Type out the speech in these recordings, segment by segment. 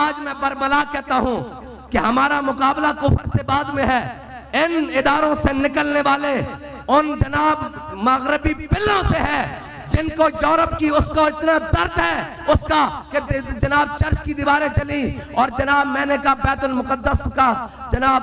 आज मैं बरबला कहता हूं कि हमारा मुकाबला कुफर से बाद में है। इन इदारों से निकलने वाले उन जनाब मगरबी पिल्लों से है जिनको यूरोप की उसको इतना दर्द है उसका कि जनाब चर्च की दीवारें चली और जनाब मैंने कहा बैतुल मुकद्दस का जनाब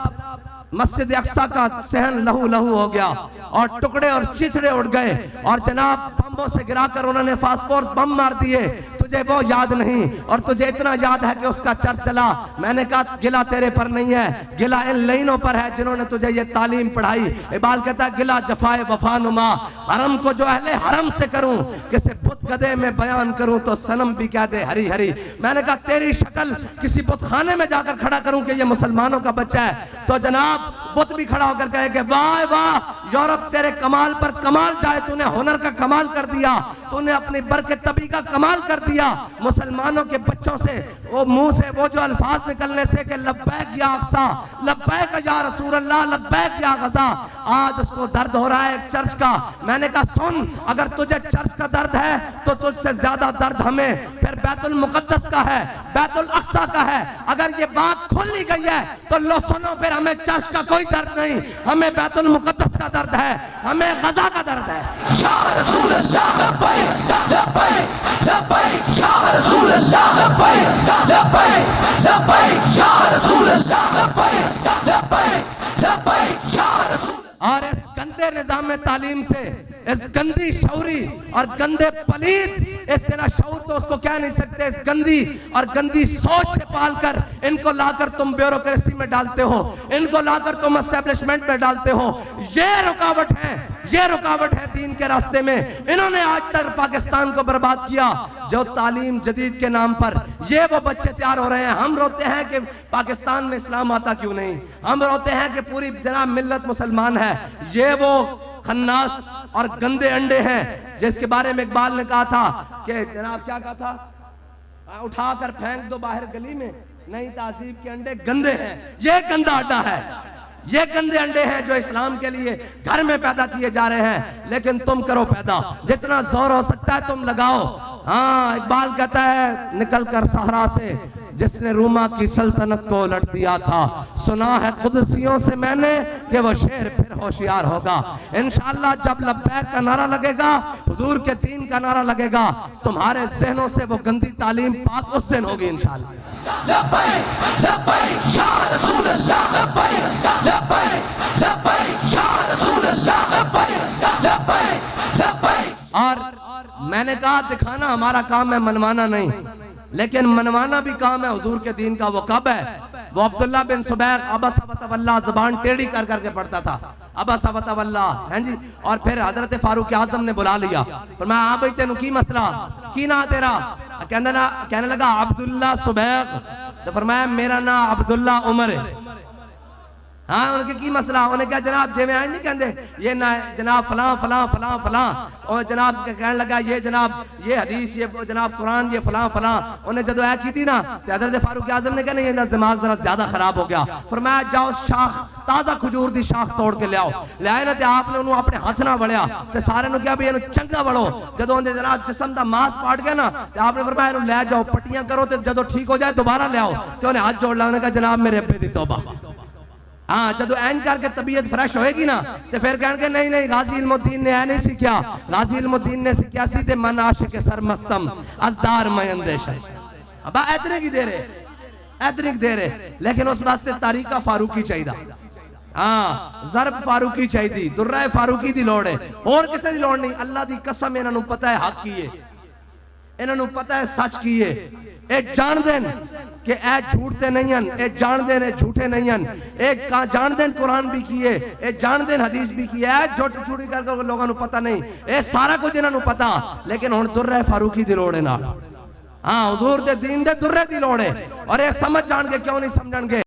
मस्जिद अक्सा का सहन लहू लहू हो गया और टुकड़े और चिथड़े उड़ गए और जनाब बम्बों से गिराकर उन्होंने फास्फोरस बम मार दिए। तुझे वो याद नहीं और तुझे इतना याद है कि उसका चर्च चला। मैंने कहा गिला तेरे पर नहीं है, गिला इन लाइनों पर है जिन्होंने तुझे ये तालीम पढ़ाई। इकबाल कहता है गिला जफाए वफा नुमा, हरम को जो अहले हरम से करूं किसी बुत गदे में बयान करूं तो सनम भी कह दे हरी हरी। मैंने कहा तेरी शक्ल किसी बुत खाने में जाकर खड़ा करूं कि ये मुसलमानों का बच्चा है तो जनाब बुत भी खड़ा होकर कहे कि वाह वाह यूरोप तेरे कमाल पर कमाल जाए, तूने हुनर का कमाल कर दिया, तूने अपनी बरकत तबी का कमाल कर दिया। मुसलमानों के बच्चों से वो मुंह से वो जो अल्फाज निकलने से कि लब्बैक या अक्सा, लब्बैक या रसूल अल्लाह, लब्बैक या गज़ा, आज उसको दर्द हो रहा है एक चर्च का। मैंने कहा सुन, अगर तुझे चर्च का दर्द है तो तुझसे ज्यादा दर्द हमें फिर बैतुल मुकद्दस का है, बैतुल अक्सा का है। अगर ये बात खोल ली गई है तो लो सुनो, फिर हमें चर्च का कोई दर्द नहीं, हमें बैतुल मुकद्दस का दर्द है, हमें गज़ा का दर्द है। या रसूल अल्लाह लब्बैक लब्बैक लब्बैक या रसूल अल्लाह लब्बैक लब्बैक लब्बैक या रसूल अल्लाह लब्बैक लब्बैक लब्बैक या रसूल। और इस गंदे निजाम तालीम से, इस गंदी शौरी और गंदे पलीद, इस तरह शौर तो उसको कह नहीं सकते, इस गंदी और गंदी सोच से पालकर इनको लाकर तुम ब्यूरोक्रेसी में डालते हो, इनको लाकर तुम एस्टेब्लिशमेंट में डालते हो। ये रुकावट है, ये रुकावट है दीन के रास्ते में। इन्होंने आज तक पाकिस्तान को बर्बाद किया। जो तालीम जदीद के नाम पर ये वो बच्चे तैयार हो रहे हैं। हम रोते हैं कि पाकिस्तान में इस्लाम आता क्यों नहीं, हम रोते हैं कि पूरी जनाब मिल्लत मुसलमान है। ये वो खन्नास और गंदे अंडे हैं जिसके बारे में इकबाल ने कहा था कि जनाब क्या कहा था, उठाकर फेंक दो बाहर गली में, नई तहजीब के अंडे गंदे हैं। ये गंदा अड्डा है, ये गंदे अंडे हैं जो इस्लाम के लिए घर में पैदा किए जा रहे हैं। लेकिन तुम करो पैदा, जितना जोर हो सकता है तुम लगाओ। हाँ, इकबाल कहता है निकल कर सहरा से जिसने रूमा की सल्तनत को उलट दिया था, सुना है कुदसियों से मैंने कि वो शेर फिर होशियार होगा। इंशाअल्लाह जब लब्बैक का नारा लगेगा, हुजूर के दीन का नारा लगेगा, तुम्हारे जहनों से वो गंदी तालीम पाक उस दिन होगी इंशाअल्लाह। लब्बैक लब्बैक या रसूल अल्लाह, लब्बैक लब्बैक लब्बैक या रसूल अल्लाह, लब्बैक लब्बैक लब्बैक। और मैंने कहा दिखाना हमारा काम है, मनवाना नहीं, लेकिन मनवाना भी काम है हुजूर के दीन का। वो कब है? वो अब्दुल्ला बिन सुबैक अबसा व तवल्ला, जबान टेढ़ी कर करके पढ़ता था, अबसा व तवल्ला, हैं जी। और फिर हजरत फारूक आजम ने बुला लिया, फरमाया हाँ भाई तेनू की मसला, की ना तेरा? कहने लगा अब्दुल्ला सुबैक, तो फरमाया मेरा नाम अब्दुल्ला उमर है। हाँ, उनके की मसला? उन्हें क्या जनाब जे में आए नहीं कहते ये ना जनाब फलां फलां फलां फलां, और जनाब कहने लगा ये जनाब ये हदीस, ये जनाब कुरान, ये फलां फलां। उन्हें जब आया की थी ना तो हज़रत फारूक आज़म ने कहा नहीं, ये दिमाग जरा ज्यादा खराब हो गया। फरमाया जाओ शाख, ताजा खजूर दी शाख तोड़ के लियाओ। ले आए ना, तो आपने उन्होंने अपने हाथ ना वड़िया, तो सारे ने क्या भी चंगा वड़ो। जदों जनाब जिस्म का मांस पाट गया ना, तो आपने फरमाया ले जाओ, पट्टियां करो, तो जदों ठीक हो जाए दोबारा ले आओ। तो उन्हें हाथ जोड़ लाने का जनाब मेरे अब्बे दी तौबा। हाँ, जब एन करके तबीयत फ्रेश होएगी ना, तो फिर कहेंगे नहीं नहीं गाजी इल्मुद्दीन ने नहीं सीखा, गाजी इल्मुद्दीन ने सीखा सीधे मन आशिक सरमस्तम अजदार मयंदेश। अब इतने की दे रहे, इतने की दे रहे, लेकिन उस वास्ते तारीका फारूकी चाहिए। हाँ, ज़रब फारूकी चाहिए, दुर्रा फारूकी दी लोड़ है, और किसी दी लोड़ नहीं। अल्लाह दी कसम इन्होंने पता है हक की है, इन्होंने पता है सच की है। ए जान देन कि ए झूठते नहीं हन, ए जान देन ए झूठे नहीं हन, ए जान देन कुरान भी किए, ए जान देन हदीस भी किए, ए झूठी झूठी करके लोगों को पता नहीं, ए सारा कुछ इन्होंने पता। लेकिन हुण दुर्रा फारूकी दी लोड़ है नाल। हाँ, हुजूर दे दीन दे दुर्रे दी लोड़ है, और ये समझ जान के क्यों नहीं समझणगे।